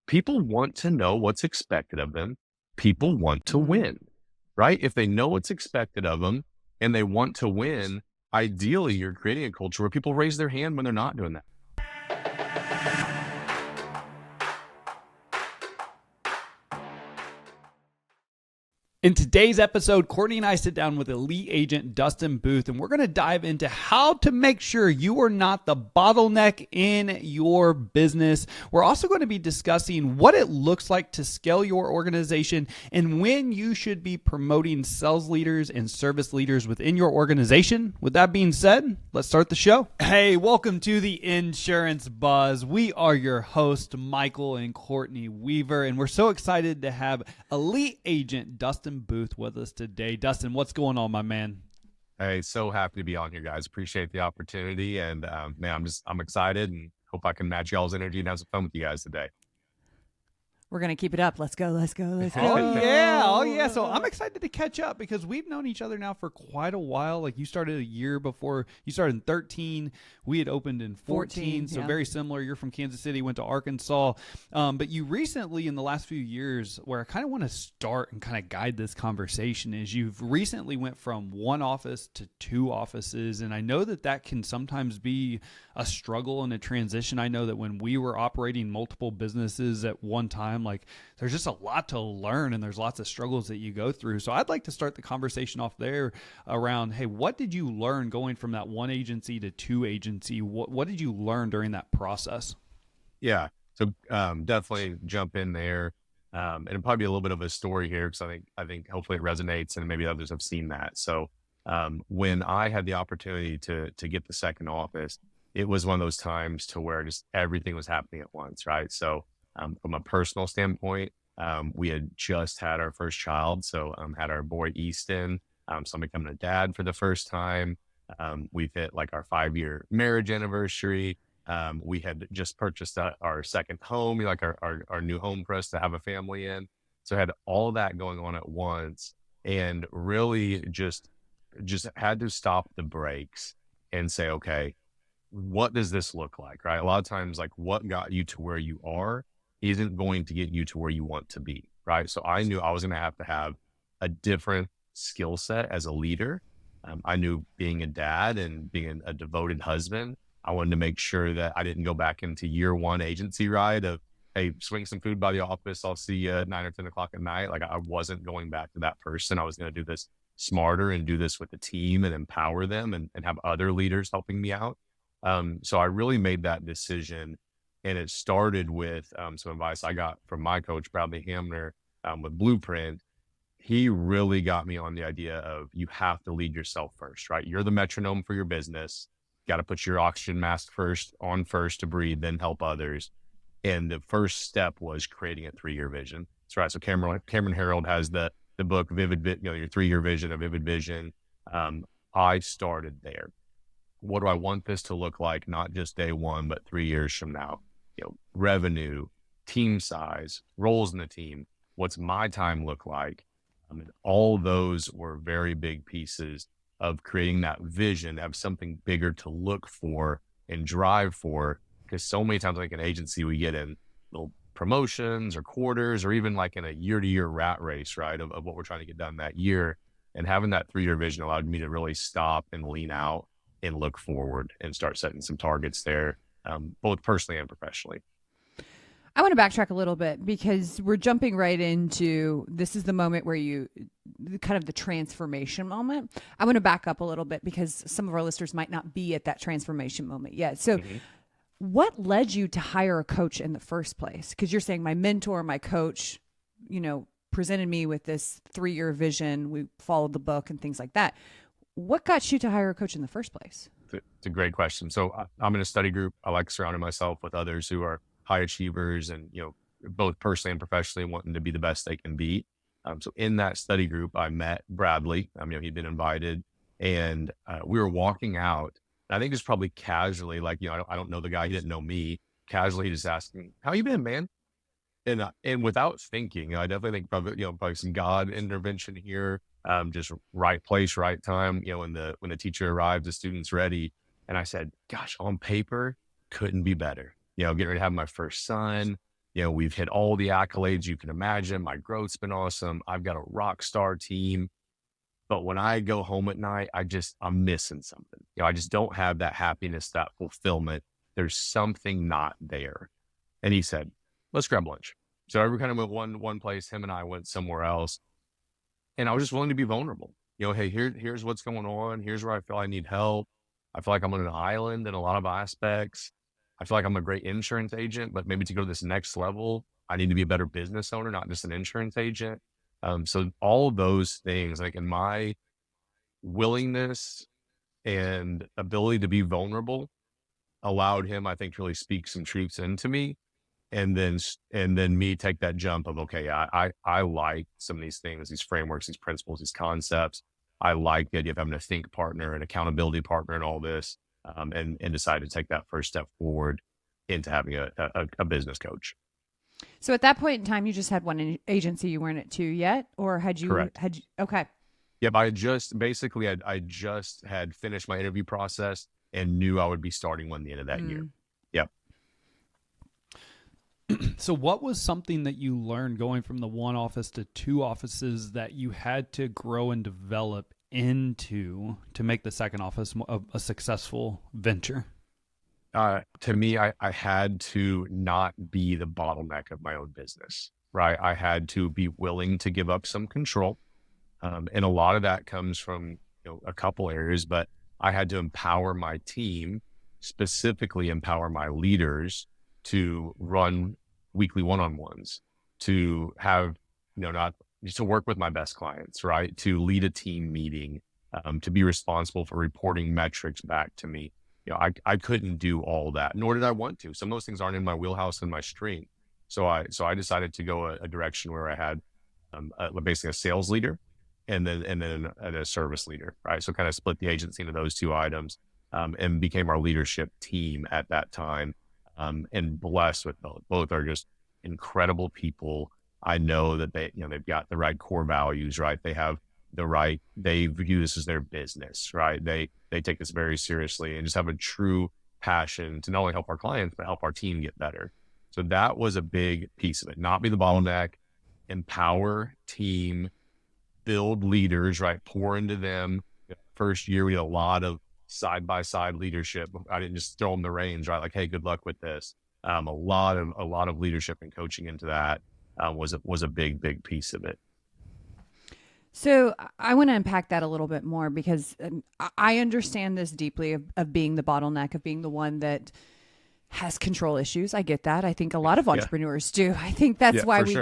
People want to know what's expected of them. People want to win, right? If they know what's expected of them and they want to win, ideally you're creating a culture where people raise their hand when they're not doing that. In today's episode, Courtney and I sit down with elite agent Dustin Booth, and we're going to dive into how to make sure you are not the bottleneck in your business. We're also going to be discussing what it looks like to scale your organization and when you should be promoting sales leaders and service leaders within your organization. With that being said, let's start the show. Hey, welcome to the Insurance Buzz. We are your hosts, Michael and Courtney Weaver, and we're so excited to have elite agent Dustin Booth with us today. Dustin, what's going on, my man? Hey, so happy to be on here, guys. Appreciate the opportunity. And man, I'm excited and hope I can match y'all's energy and have some fun with you guys today. We're going to keep it up. Let's go. Oh, yeah. So I'm excited to catch up because we've known each other now for quite a while. Like you started a year before. You started in 13. We had opened in 14. So very similar. You're from Kansas City, went to Arkansas. But you recently, in the last few years, where I kind of want to start and kind of guide this conversation is you've recently went from one office to two offices. And I know that can sometimes be a struggle and a transition. I know that when we were operating multiple businesses at one time, like there's just a lot to learn and there's lots of struggles that you go through. So I'd like to start the conversation off there around, hey, what did you learn going from that one agency to two agency? What did you learn during that process? Yeah. So definitely jump in there. And it'll probably be a little bit of a story here because I think hopefully it resonates and maybe others have seen that. So when I had the opportunity to get the second office, it was one of those times to where just everything was happening at once, right? So from a personal standpoint, we had just had our first child. So had our boy Easton. So I'm becoming a dad for the first time. We've hit like our 5-year marriage anniversary. We had just purchased our second home, like our new home for us to have a family in. So I had all that going on at once and really just had to stop the brakes and say, okay, what does this look like, right? A lot of times, like what got you to where you are isn't going to get you to where you want to be, right? So I knew I was going to have a different skill set as a leader. I knew being a dad and being a devoted husband, I wanted to make sure that I didn't go back into year one agency ride of, hey, swing some food by the office. I'll see you at 9 or 10 o'clock at night. Like I wasn't going back to that person. I was going to do this smarter and do this with the team and empower them and have other leaders helping me out. So I really made that decision. And it started with some advice I got from my coach, Bradley Hamner, with Blueprint. He really got me on the idea of you have to lead yourself first, right? You're the metronome for your business. You got to put your oxygen mask first to breathe, then help others. And the first step was creating a 3-year vision. That's right. So Cameron Herold has the book, your 3-year vision, a vivid vision. I started there. What do I want this to look like? Not just day one, but 3 years from now. Revenue, team size, roles in the team, what's my time look like? All those were very big pieces of creating that vision of something bigger to look for and drive for. Because so many times, like an agency, we get in little promotions or quarters, or even like in a year-to-year rat race, right, of what we're trying to get done that year. And having that 3-year vision allowed me to really stop and lean out and look forward and start setting some targets there. Both personally and professionally. I want to backtrack a little bit because we're jumping right into this is the moment where kind of the transformation moment. I want to back up a little bit because some of our listeners might not be at that transformation moment yet. So what led you to hire a coach in the first place? Because you're saying my mentor, my coach, presented me with this 3-year vision. We followed the book and things like that. What got you to hire a coach in the first place? It's a great question. So I'm in a study group. I like surrounding myself with others who are high achievers and, both personally and professionally wanting to be the best they can be. So in that study group, I met Bradley. He'd been invited and we were walking out. I think just probably casually, like, I don't know the guy. He didn't know me. Casually just asking, how you been, man? And without thinking, I definitely think probably some God intervention here. Just right place, right time. When the teacher arrived, the student's ready. And I said, gosh, on paper, couldn't be better. Getting ready to have my first son, We've hit all the accolades you can imagine. My growth's been awesome. I've got a rock star team. But when I go home at night, I'm missing something. I just don't have that happiness, that fulfillment. There's something not there. And he said, let's grab lunch. So we kind of went one place. Him and I went somewhere else. And I was just willing to be vulnerable. Hey, here's what's going on. Here's where I feel I need help. I feel like I'm on an island in a lot of aspects. I feel like I'm a great insurance agent, but maybe to go to this next level, I need to be a better business owner, not just an insurance agent. So all those things, like in my willingness and ability to be vulnerable, allowed him, I think, to really speak some truths into me, and then me take that jump of, okay, I like some of these things, these frameworks, these principles, these concepts. I like the idea of having a think partner, an accountability partner, and all this, and decide to take that first step forward into having a business coach. So at that point in time, you just had one agency. You weren't at two yet, or had you? Correct. Okay. Yep. I just had finished my interview process and knew I would be starting one at the end of that year. Yep. So what was something that you learned going from the one office to two offices that you had to grow and develop into to make the second office a successful venture? To me, I had to not be the bottleneck of my own business, right? I had to be willing to give up some control. And a lot of that comes from a couple areas, but I had to empower my team, specifically empower my leaders to run weekly one-on-ones, to have, not just to work with my best clients, right? To lead a team meeting, to be responsible for reporting metrics back to me. I couldn't do all that, nor did I want to. Some of those things aren't in my wheelhouse and my strength. So I decided to go a direction where I had basically a sales leader and then a service leader, right? So kind of split the agency into those two items, and became our leadership team at that time. And blessed with both. Both are just incredible people. I know that they've got the right core values, right? They view this as their business, right? They take this very seriously and just have a true passion to not only help our clients, but help our team get better. So that was a big piece of it. Not be the bottleneck, empower team, build leaders, right? Pour into them. First year, we had a lot of side-by-side leadership. I didn't just throw them the reins, right? Like, hey, good luck with this. A lot of leadership and coaching into that was a big piece of it. So I want to unpack that a little bit more, because I understand this deeply of being the bottleneck, of being the one that has control issues. I get that. I think a lot of entrepreneurs do. I think that's why we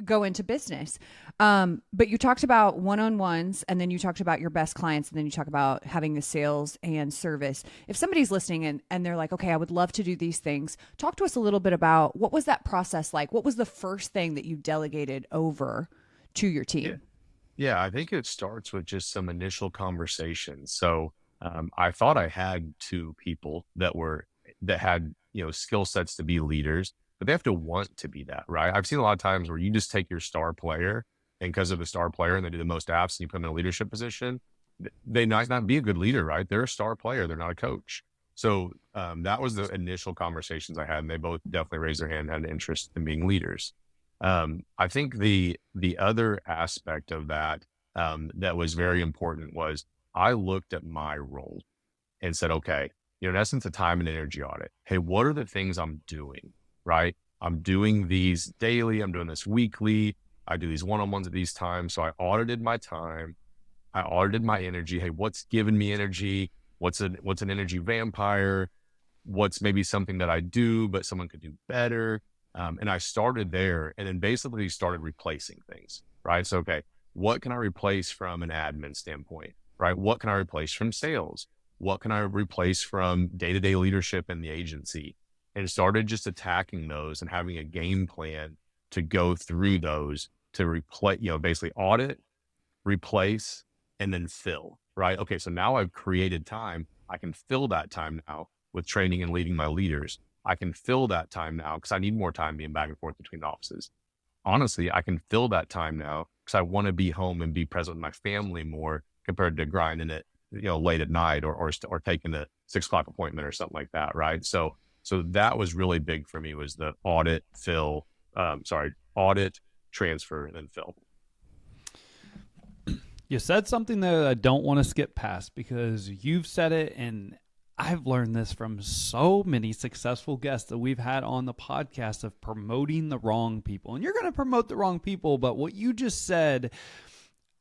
go into business. But you talked about one-on-ones, and then you talked about your best clients, and then you talk about having the sales and service. If somebody's listening and they're like, okay, I would love to do these things, talk to us a little bit about what was that process like? What was the first thing that you delegated over to your team? Yeah, I think it starts with just some initial conversations. So I thought I had two people that had skill sets to be leaders, but they have to want to be that, right? I've seen a lot of times where you just take your star player, and because of the star player and they do the most apps and you put them in a leadership position, they might not be a good leader, right? They're a star player. They're not a coach. So that was the initial conversations I had, and they both definitely raised their hand and had an interest in being leaders. I think the other aspect of that that was very important was I looked at my role and said, okay, in essence, a time and energy audit. Hey, what are the things I'm doing, right? I'm doing these daily. I'm doing this weekly. I do these one-on-ones at these times. So I audited my time. I audited my energy. Hey, what's giving me energy? What's an energy vampire? What's maybe something that I do, but someone could do better? And I started there, and then basically started replacing things, right? So, okay, what can I replace from an admin standpoint, right? What can I replace from sales? What can I replace from day-to-day leadership in the agency? And started just attacking those and having a game plan to go through those to replace, basically audit, replace, and then fill, right? Okay, so now I've created time. I can fill that time now with training and leading my leaders. I can fill that time now because I need more time being back and forth between offices. Honestly, I can fill that time now because I want to be home and be present with my family more compared to grinding it, late at night or taking a 6 o'clock appointment or something like that, right? So that was really big for me, was the audit, fill, audit, transfer, and then fill. You said something that I don't want to skip past because you've said it, and I've learned this from so many successful guests that we've had on the podcast of promoting the wrong people. And you're going to promote the wrong people, but what you just said,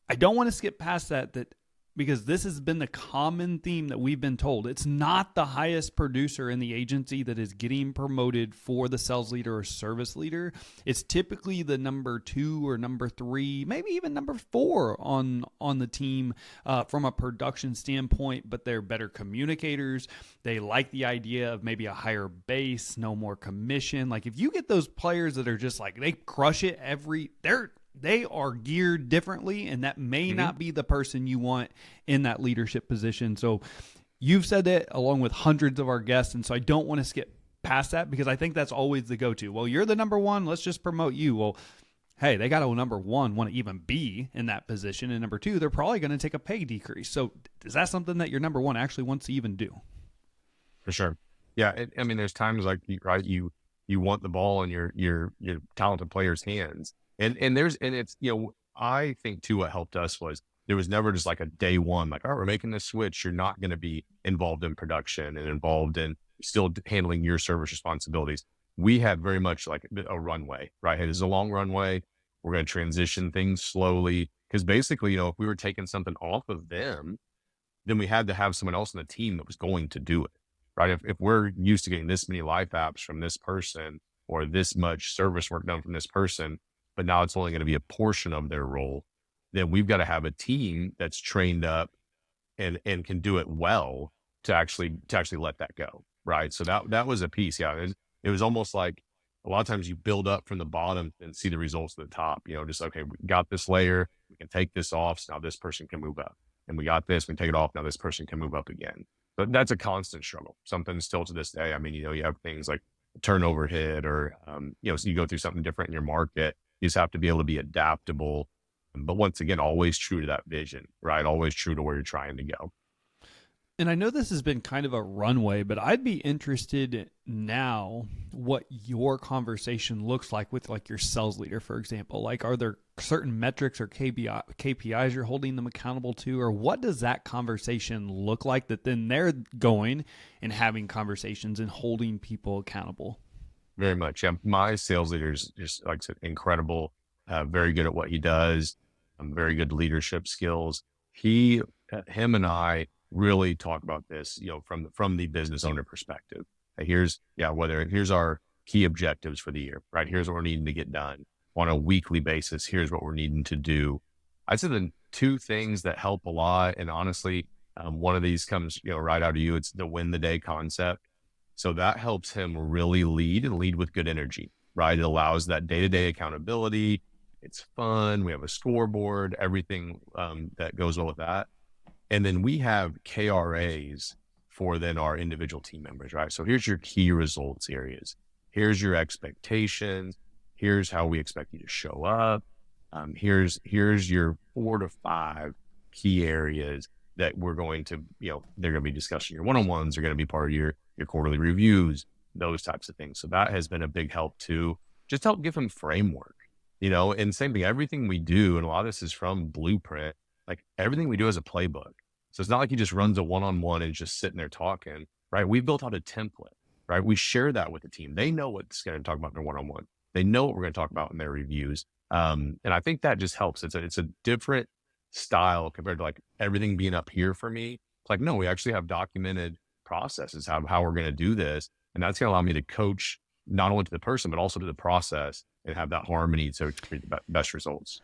I don't want to skip past that because this has been the common theme that we've been told. It's not the highest producer in the agency that is getting promoted for the sales leader or service leader. It's typically the number 2 or number 3, maybe even number 4 on the team from a production standpoint, but they're better communicators. They like the idea of maybe a higher base, no more commission. Like if you get those players that are just like, they crush it they are geared differently, and that may not be the person you want in that leadership position. So you've said that along with hundreds of our guests, and so I don't want to skip past that because I think that's always the go-to. Well, you're the number 1, let's just promote you. Well, hey, they got to number 1 want to even be in that position, and number 2, they're probably going to take a pay decrease. So is that something that your number 1 actually wants to even do? For sure. Yeah, I mean, there's times like you want the ball in your talented players' hands. And it's, I think too, what helped us was there was never just like a day one, like, all right, we're making this switch. You're not going to be involved in production and involved in still handling your service responsibilities. We had very much like a runway, right? Hey, this is a long runway. We're going to transition things slowly. Because basically, if we were taking something off of them, then we had to have someone else on the team that was going to do it, right? If we're used to getting this many life apps from this person or this much service work done from this person, but now it's only going to be a portion of their role, then we've got to have a team that's trained up and can do it well to actually let that go. Right. So that was a piece. Yeah. It was almost like a lot of times you build up from the bottom and see the results at the top, just, okay, we got this layer, we can take this off. So now this person can move up, and we got this, we take it off. Now this person can move up again. But that's a constant struggle. Something still to this day. I mean, you have things like turnover hit or, so you go through something different in your market. You just have to be able to be adaptable, but once again, always true to that vision, right? Always true to where you're trying to go. And I know this has been kind of a runway, but I'd be interested now what your conversation looks like with like your sales leader, for example. Like, are there certain metrics or KPIs you're holding them accountable to, or what does that conversation look like that then they're going and having conversations and holding people accountable? Very much. Yeah. My sales leader is just, like I said, incredible, very good at what he does, very good leadership skills. Him and I really talk about this, from the business owner perspective. Here's our key objectives for the year, right? Here's what we're needing to get done on a weekly basis. Here's what we're needing to do. I'd say the 2 things that help a lot, and honestly, one of these comes, right out of you. It's the win the day concept. So that helps him really lead with good energy, right? It allows that day-to-day accountability. It's fun. We have a scoreboard, everything that goes well with that. And then we have KRAs for then our individual team members, right? So here's your key results areas. Here's your expectations. Here's how we expect you to show up. Here's your 4 to 5 key areas that we're going to, they're going to be discussing. Your one-on-ones are going to be part of your quarterly reviews, those types of things. So that has been a big help too. Just help give them framework, and same thing, everything we do, and a lot of this is from Blueprint, like everything we do is a playbook. So it's not like he just runs a one-on-one and just sitting there talking, right? We've built out a template, right? We share that with the team. They know what's going to talk about in their one-on-one. They know what we're going to talk about in their reviews. And I think that just helps. It's a different style compared to like everything being up here for me. It's like, no, we actually have documented processes, how we're going to do this. And that's going to allow me to coach not only to the person, but also to the process and have that harmony to create the best results.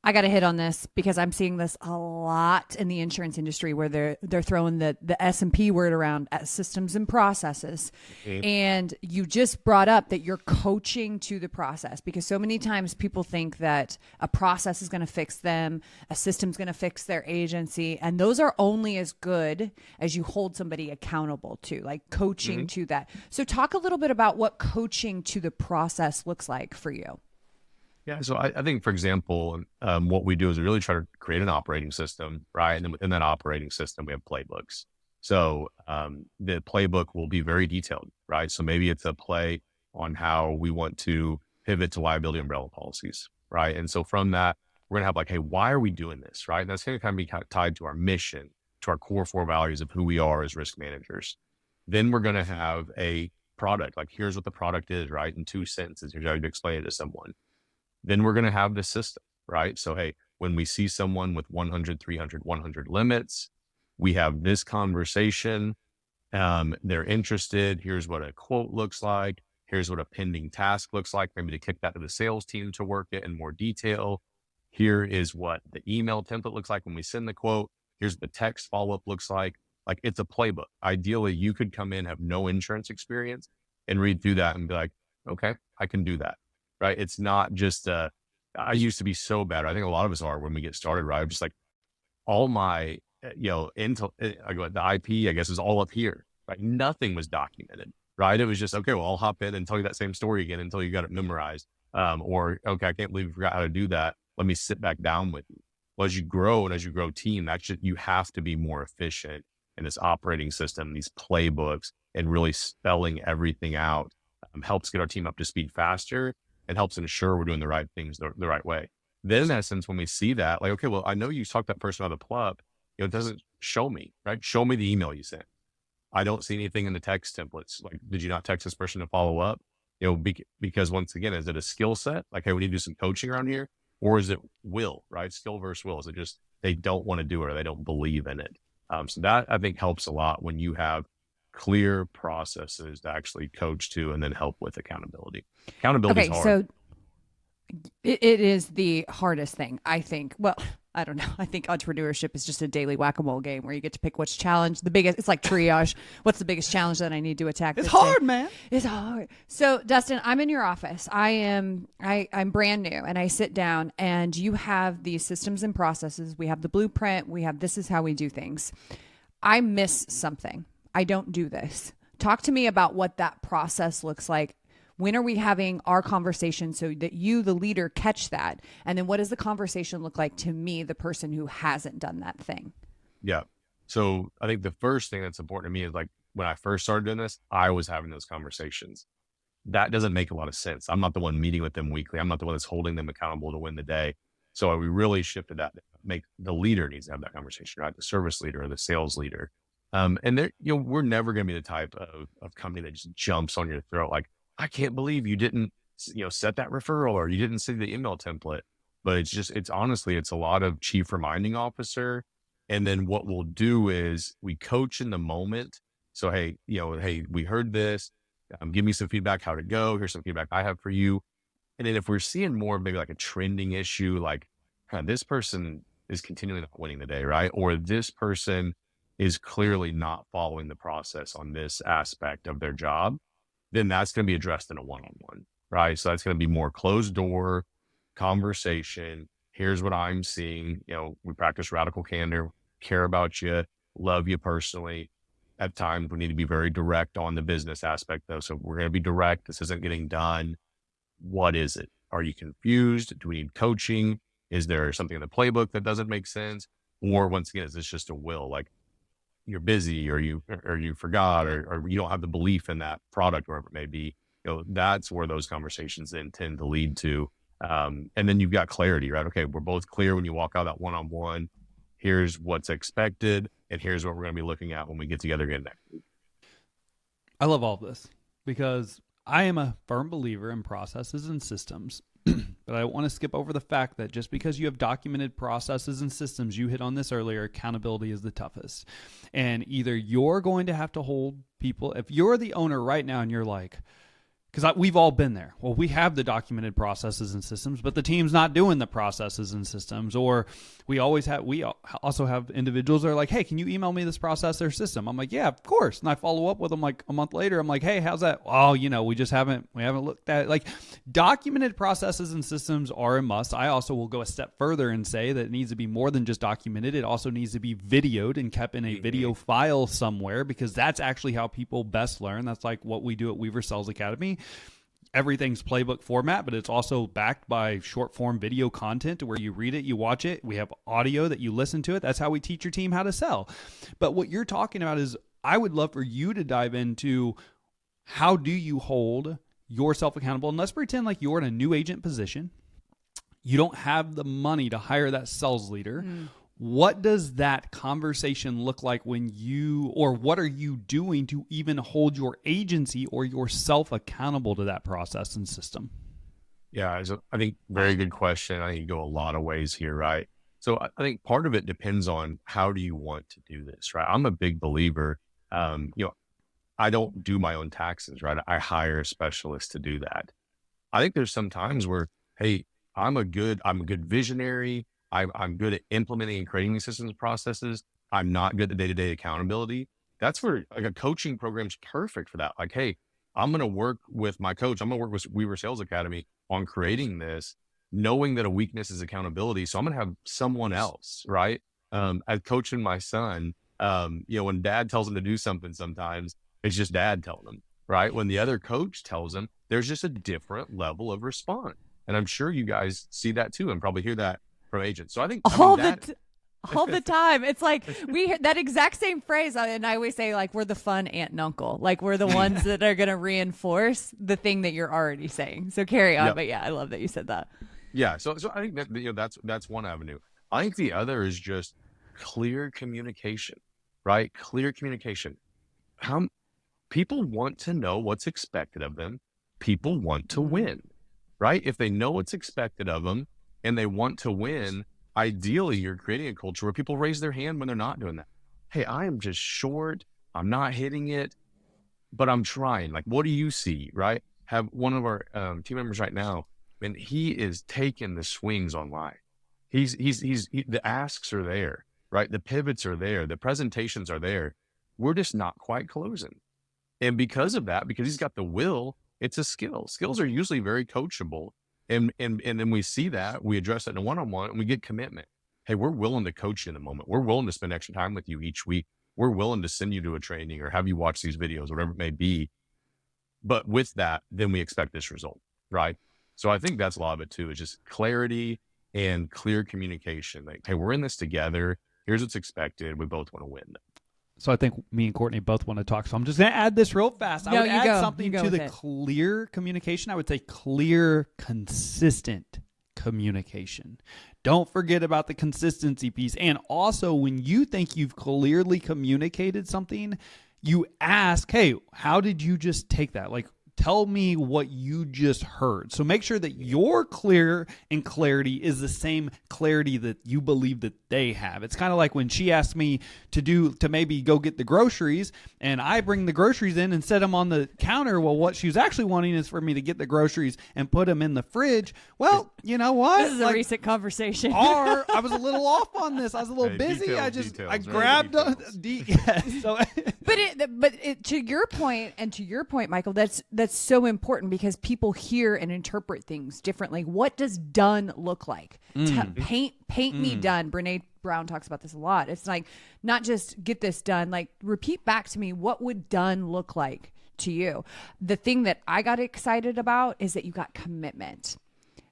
I got to hit on this because I'm seeing this a lot in the insurance industry where they're throwing the S&P word around as systems and processes. Mm-hmm. And you just brought up that you're coaching to the process, because so many times people think that a process is going to fix them, a system's going to fix their agency, and those are only as good as you hold somebody accountable to, like coaching to that. So talk a little bit about what coaching to the process looks like for you. Yeah. So I think, for example, what we do is we really try to create an operating system, right? And then within that operating system, we have playbooks. So the playbook will be very detailed, right? So maybe it's a play on how we want to pivot to liability umbrella policies, right? And so from that, we're going to have like, hey, why are we doing this, right? And that's going to kind of be tied to our mission, to our core 4 values of who we are as risk managers. Then we're going to have a product, like here's what the product is, right? In 2 sentences, here's how you explain it to someone. Then we're going to have the system, right? So, hey, when we see someone with 100, 300, 100 limits, we have this conversation. They're interested. Here's what a quote looks like. Here's what a pending task looks like. Maybe to kick that to the sales team to work it in more detail. Here is what the email template looks like when we send the quote. Here's what the text follow-up looks like. Like it's a playbook. Ideally, you could come in, have no insurance experience and read through that and be like, okay, I can do that, right? It's not just, I used to be so bad. I think a lot of us are when we get started, right? I'm just like, all my, the IP, I guess, is all up here, right? Nothing was documented, right? It was just, okay, well, I'll hop in and tell you that same story again until you got it memorized. Or, okay, I can't believe you forgot how to do that. Let me sit back down with you. Well, as you grow and as you grow team, that's just, you have to be more efficient in this operating system, these playbooks, and really spelling everything out helps get our team up to speed faster and helps ensure we're doing the right things the right way. Then in essence, when we see that, like, okay, well, I know you talked that person out of the club, it doesn't show me, right? Show me the email you sent. I don't see anything in the text templates. Like, did you not text this person to follow up? Because once again, is it a skill set? Like, hey, we need to do some coaching around here. Or is it will, right? Skill versus will. Is it just, they don't want to do it or they don't believe in it? So that I think helps a lot when you have clear processes to actually coach to and then help with accountability. Accountability is hard. So it is the hardest thing, I think. Well, I don't know. I think entrepreneurship is just a daily whack-a-mole game where you get to pick which challenge, the biggest, it's like triage. What's the biggest challenge that I need to attack? It's hard, man. It's hard. So Dustin, I'm in your office. I'm brand new and I sit down and you have these systems and processes. We have the blueprint. We have, this is how we do things. I miss something. I don't do this. Talk to me about what that process looks like. When are we having our conversation so that you, the leader, catch that? And then what does the conversation look like to me, the person who hasn't done that thing? Yeah. So I think the first thing that's important to me is like when I first started doing this, I was having those conversations. That doesn't make a lot of sense. I'm not the one meeting with them weekly. I'm not the one that's holding them accountable to win the day. So we really shifted that. Make the leader needs to have that conversation, right? The service leader or the sales leader. And there, we're never going to be the type of company that just jumps on your throat. Like, I can't believe you didn't, set that referral or you didn't see the email template. But it's honestly, it's a lot of chief reminding officer. And then what we'll do is we coach in the moment. So, hey, we heard this. Give me some feedback, how'd it go? Here's some feedback I have for you. And then if we're seeing more of maybe like a trending issue, like this person is continually not winning the day, right? Or this person is clearly not following the process on this aspect of their job, then that's going to be addressed in a one-on-one, right? So that's going to be more closed door conversation. Here's what I'm seeing. We practice radical candor, care about you, love you personally. At times we need to be very direct on the business aspect though. So we're going to be direct. This isn't getting done. What is it? Are you confused? Do we need coaching? Is there something in the playbook that doesn't make sense? Or once again, is this just a will? Like, you're busy or you forgot or you don't have the belief in that product, wherever it may be, that's where those conversations then tend to lead to. And then you've got clarity, right? Okay, we're both clear when you walk out that one-on-one, here's what's expected and here's what we're going to be looking at when we get together again next week. I love all of this because I am a firm believer in processes and systems. But I want to skip over the fact that just because you have documented processes and systems, you hit on this earlier, accountability is the toughest. And either you're going to have to hold people, if you're the owner right now and you're like, because we've all been there. Well, we have the documented processes and systems, but the team's not doing the processes and systems. Or we also have individuals that are like, hey, can you email me this process or system? I'm like, yeah, of course. And I follow up with them like a month later. I'm like, hey, how's that? Oh, we haven't looked at it. Like, documented processes and systems are a must. I also will go a step further and say that it needs to be more than just documented. It also needs to be videoed and kept in a video file somewhere, because that's actually how people best learn. That's like what we do at Weaver Sales Academy. Everything's playbook format, but it's also backed by short form video content where you read it, you watch it. We have audio that you listen to it. That's how we teach your team how to sell. But what you're talking about is, I would love for you to dive into, how do you hold yourself accountable, and let's pretend like you're in a new agent position. You don't have the money to hire that sales leader. What does that conversation look like when you, or what are you doing to even hold your agency or yourself accountable to that process and system? Yeah, I think very good question. I think you go a lot of ways here, right? So I think part of it depends on how do you want to do this, right? I'm a big believer. I don't do my own taxes, right? I hire a specialist to do that. I think there's some times where, hey, I'm a good visionary. I'm good at implementing and creating these systems and processes. I'm not good at day-to-day accountability. That's where like a coaching program is perfect for that. Like, hey, I'm going to work with my coach. I'm going to work with Weaver Sales Academy on creating this, knowing that a weakness is accountability. So I'm going to have someone else, right? As coaching my son, when dad tells him to do something, sometimes it's just dad telling him, right? When the other coach tells him, there's just a different level of response. And I'm sure you guys see that too, and probably hear that from agents. So I think all the time. It's like we hear that exact same phrase, and I always say like we're the fun aunt and uncle, like we're the ones that are going to reinforce the thing that you're already saying. So carry on. Yep. But yeah, I love that you said that. Yeah. So I think that that's one avenue. I think the other is just clear communication, right? Clear communication. People want to know what's expected of them. People want to win, right? If they know what's expected of them and they want to win, ideally you're creating a culture where people raise their hand when they're not doing that. Hey, I am just short. I'm not hitting it, but I'm trying. Like, what do you see, right? Have one of our team members right now, and he is taking the swings online. The asks are there, right? The pivots are there. The presentations are there. We're just not quite closing. And because of that, because he's got the will, it's a skill. Skills are usually very coachable. And then we see that, we address it in a one-on-one, and we get commitment. Hey, we're willing to coach you in the moment. We're willing to spend extra time with you each week. We're willing to send you to a training or have you watch these videos, whatever it may be. But with that, then we expect this result, right? So I think that's a lot of it too, is just clarity and clear communication. Like, hey, we're in this together. Here's what's expected. We both want to win. So I think me and Courtney both want to talk. So I'm just going to add this real fast. I would add something to the clear communication. I would say clear, consistent communication. Don't forget about the consistency piece. And also, when you think you've clearly communicated something, you ask, hey, how did you just take that? Like, tell me what you just heard. So make sure that your clear and clarity is the same clarity that you believe that they have. It's kind of like when she asked me to maybe go get the groceries, and I bring the groceries in and set them on the counter. Well, what she was actually wanting is for me to get the groceries and put them in the fridge. Well, you know what? This is a recent conversation. Or I was a little off on this. I was a little busy. I grabbed so But to your point, Michael, that's so important because people hear and interpret things differently. What does done look like? Paint me done. Brene Brown talks about this a lot. It's like not just get this done, like repeat back to me, what would done look like to you? The thing that I got excited about is that you got commitment.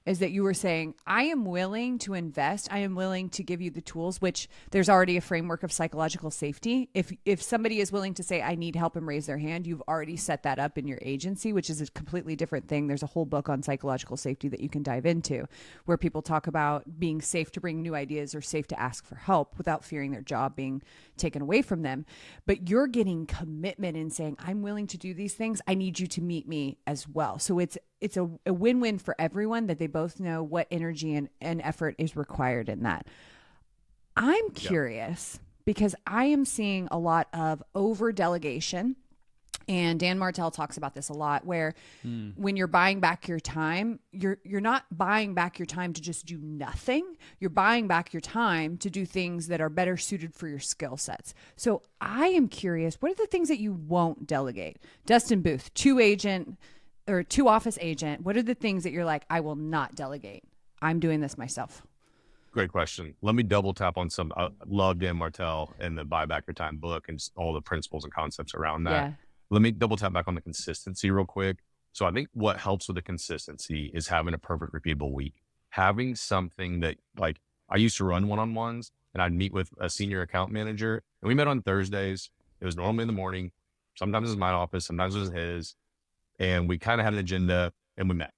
Is that you were saying, I am willing to invest. I am willing to give you the tools, which there's already a framework of psychological safety. If somebody is willing to say, I need help and raise their hand, you've already set that up in your agency, which is a completely different thing. There's a whole book on psychological safety that you can dive into where people talk about being safe to bring new ideas or safe to ask for help without fearing their job being taken away from them. But you're getting commitment in saying, I'm willing to do these things. I need you to meet me as well. So it's a win-win for everyone that they both know what energy and effort is required in that. I'm curious because I am seeing a lot of over-delegation, and Dan Martell talks about this a lot, where when you're buying back your time, you're not buying back your time to just do nothing. You're buying back your time to do things that are better suited for your skill sets. So I am curious, what are the things that you won't delegate? Dustin Booth, two office agent, what are the things that you're like, I will not delegate? I'm doing this myself. Great question. Let me double tap on some. I love Dan Martell and the Buy Back Your Time book and all the principles and concepts around that. Yeah. Let me double tap back on the consistency real quick. So I think what helps with the consistency is having a perfect repeatable week. Having something that, like, I used to run one-on-ones and I'd meet with a senior account manager, and we met on Thursdays. It was normally in the morning. Sometimes it was my office. Sometimes it was his. and we kind of had an agenda and we met,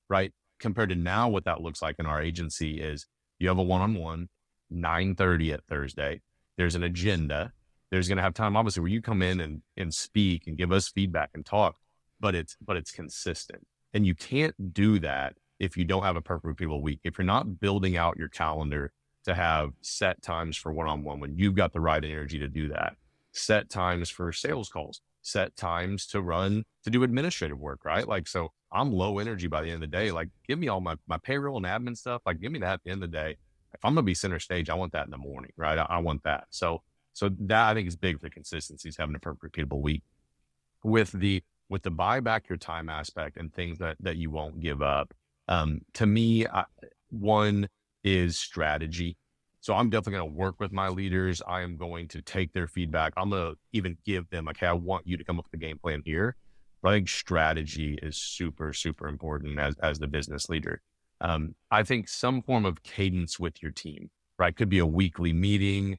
right? Compared to now, what that looks like in our agency is you have a one-on-one, 9:30 at Thursday. There's an agenda. There's going to have time, obviously, where you come in and speak and give us feedback and talk, but it's consistent. And you can't do that if you don't have a perfect people week. If you're not building out your calendar to have set times for one-on-one when you've got the right energy to do that, set times for sales calls, set times to do administrative work, right? Like, so I'm low energy by the end of the day. Like, give me all my payroll and admin stuff. Like, give me that at the end of the day. If I'm going to be center stage, I want that in the morning, right? I want that. So that I think is big for consistency, is having a perfect repeatable week. With the buy back your time aspect and things that you won't give up. To me, one is strategy. So I'm definitely going to work with my leaders. I am going to take their feedback. I'm going to even give them, okay, I want you to come up with a game plan here. But I think strategy is super, super important as the business leader. I think some form of cadence with your team, right? Could be a weekly meeting,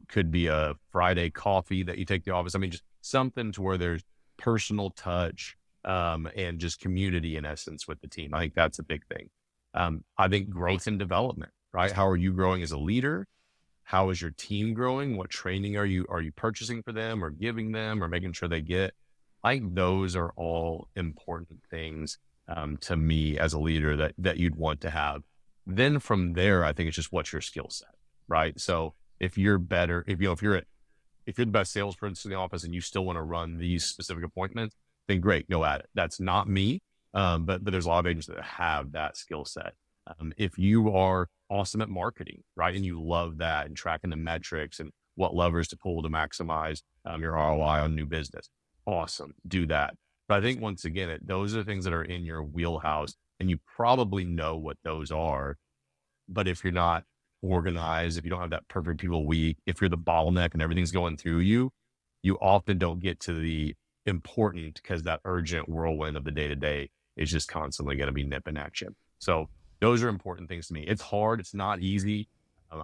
could be a Friday coffee that you take to the office. I mean, just something to where there's personal touch, and just community in essence with the team. I think that's a big thing. I think growth and development, right? How are you growing as a leader? How is your team growing? What training are you purchasing for them or giving them or making sure they get? I think those are all important things to me as a leader that you'd want to have. Then from there, I think it's just what's your skill set, right? So if you're better, if you're the best salesperson in the office and you still want to run these specific appointments, then great, go at it. That's not me, but there's a lot of agents that have that skill set. If you are awesome at marketing, right, and you love that and tracking the metrics and what levers to pull to maximize your ROI on new business, awesome, do that. But I think once again, those are the things that are in your wheelhouse, and you probably know what those are. But if you're not organized, if you don't have that perfect people week, if you're the bottleneck and everything's going through you, you often don't get to the important, because that urgent whirlwind of the day-to-day is just constantly going to be nipping at you. So those are important things to me. It's hard. It's not easy.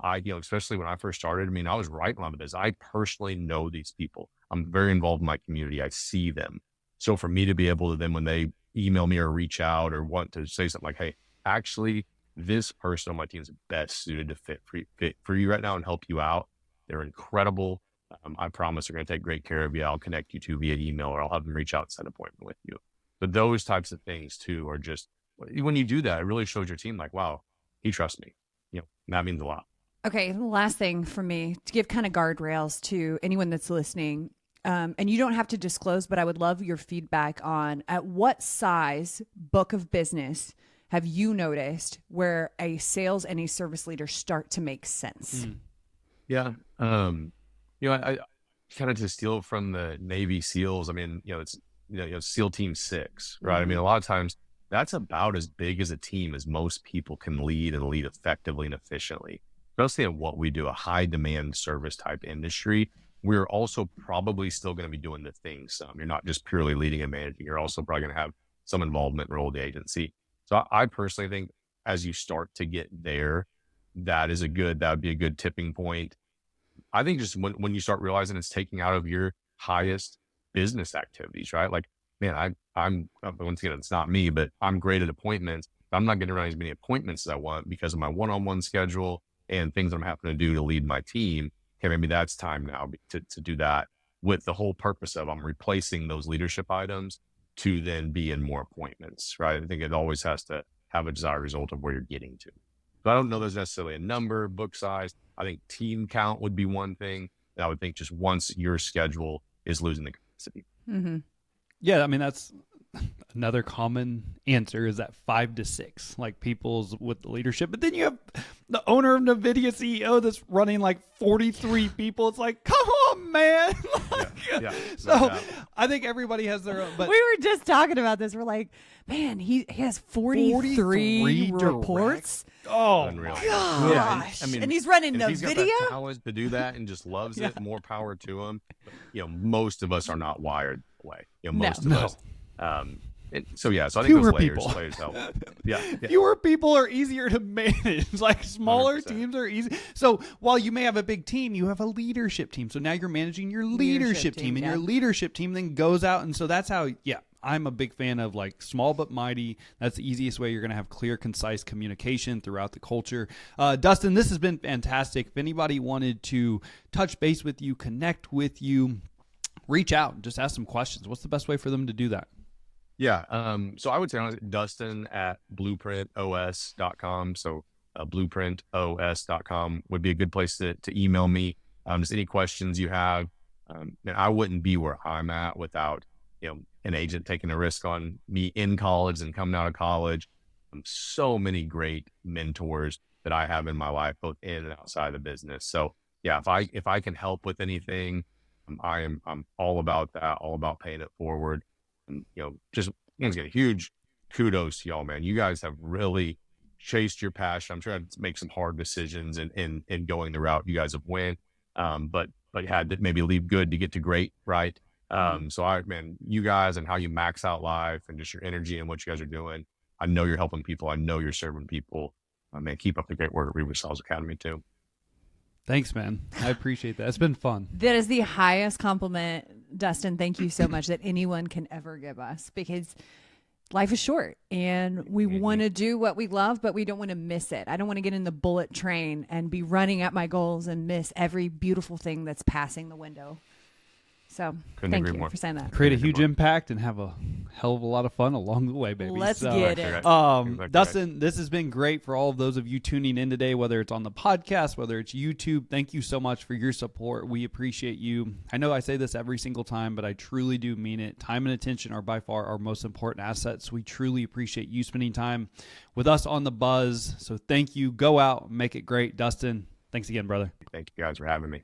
Especially when I first started, I mean, I was writing a lot of this. I personally know these people. I'm very involved in my community. I see them. So for me to be able to then, when they email me or reach out or want to say something like, hey, actually, this person on my team is best suited to fit for you right now and help you out. They're incredible. I promise they're going to take great care of you. I'll connect you to via email, or I'll have them reach out and set an appointment with you. But those types of things too are just, when you do that, it really shows your team like, wow, he trusts me. That means a lot. Okay. The last thing for me, to give kind of guardrails to anyone that's listening, and you don't have to disclose, but I would love your feedback on at what size book of business have you noticed where a sales and a service leader start to make sense? Yeah. I kind of to steal from the Navy SEALs. I mean, it's, SEAL Team 6, right? I mean, a lot of times that's about as big as a team as most people can lead, and lead effectively and efficiently, especially in what we do, a high demand service type industry. We're also probably still going to be doing the things. You're not just purely leading and managing. You're also probably going to have some involvement in role of the agency. So I personally think as you start to get there, that would be a good tipping point. I think just when you start realizing it's taking out of your highest business activities, right? Like, man, I'm once again, it's not me, but I'm great at appointments. I'm not getting around as many appointments as I want because of my one-on-one schedule and things I'm having to do to lead my team. Okay, maybe that's time now to do that, with the whole purpose of I'm replacing those leadership items to then be in more appointments, right? I think it always has to have a desired result of where you're getting to. But I don't know there's necessarily a number, book size. I think team count would be one thing. And I would think just once your schedule is losing the capacity. Mm-hmm. Yeah, I mean, that's another common answer, is that 5 to 6, like people's with the leadership. But then you have the owner of NVIDIA CEO that's running like 43 people. It's like, come on, man. So I think everybody has their own. But we were just talking about this. We're like, man, he has 43 reports. Oh, unreal. Gosh. Yeah, and he's running if he's got that NVIDIA talent to do that and just loves it, more power to him. Most of us are not wired that way. Most of us. So I think Fewer those people. layers help. Yeah. Fewer people are easier to manage. Like smaller 100%. teams are easy. So while you may have a big team, you have a leadership team. So now you're managing your leadership team, and your leadership team then goes out. And so that's how, I'm a big fan of like small but mighty. That's the easiest way you're going to have clear, concise communication throughout the culture. Dustin, this has been fantastic. If anybody wanted to touch base with you, connect with you, reach out and just ask some questions, what's the best way for them to do that? Yeah. So I would say honestly, Dustin at blueprintos.com. So blueprintos.com would be a good place to email me. Just any questions you have. And I wouldn't be where I'm at without, an agent taking a risk on me in college and coming out of college. So many great mentors that I have in my life, both in and outside the business. So yeah, if I can help with anything, I'm all about that, all about paying it forward. And, just once again, huge kudos to y'all, man. You guys have really chased your passion. I'm trying to make some hard decisions in going the route you guys have went. But had to maybe leave good to get to great, right? So you guys and how you max out life and just your energy and what you guys are doing. I know you're helping people. I know you're serving people. Man, keep up the great work at Weaver Sales Academy too. Thanks, man. I appreciate that. It's been fun. That is the highest compliment, Dustin. Thank you so much that anyone can ever give us, because life is short and we want to do what we love, but we don't want to miss it. I don't want to get in the bullet train and be running at my goals and miss every beautiful thing that's passing the window. So thank you for saying that. Create a huge impact and have a hell of a lot of fun along the way, baby. Let's get it. Dustin, this has been great for all of those of you tuning in today, whether it's on the podcast, whether it's YouTube. Thank you so much for your support. We appreciate you. I know I say this every single time, but I truly do mean it. Time and attention are by far our most important assets. We truly appreciate you spending time with us on The Buzz. So thank you. Go out, make it great. Dustin, thanks again, brother. Thank you guys for having me.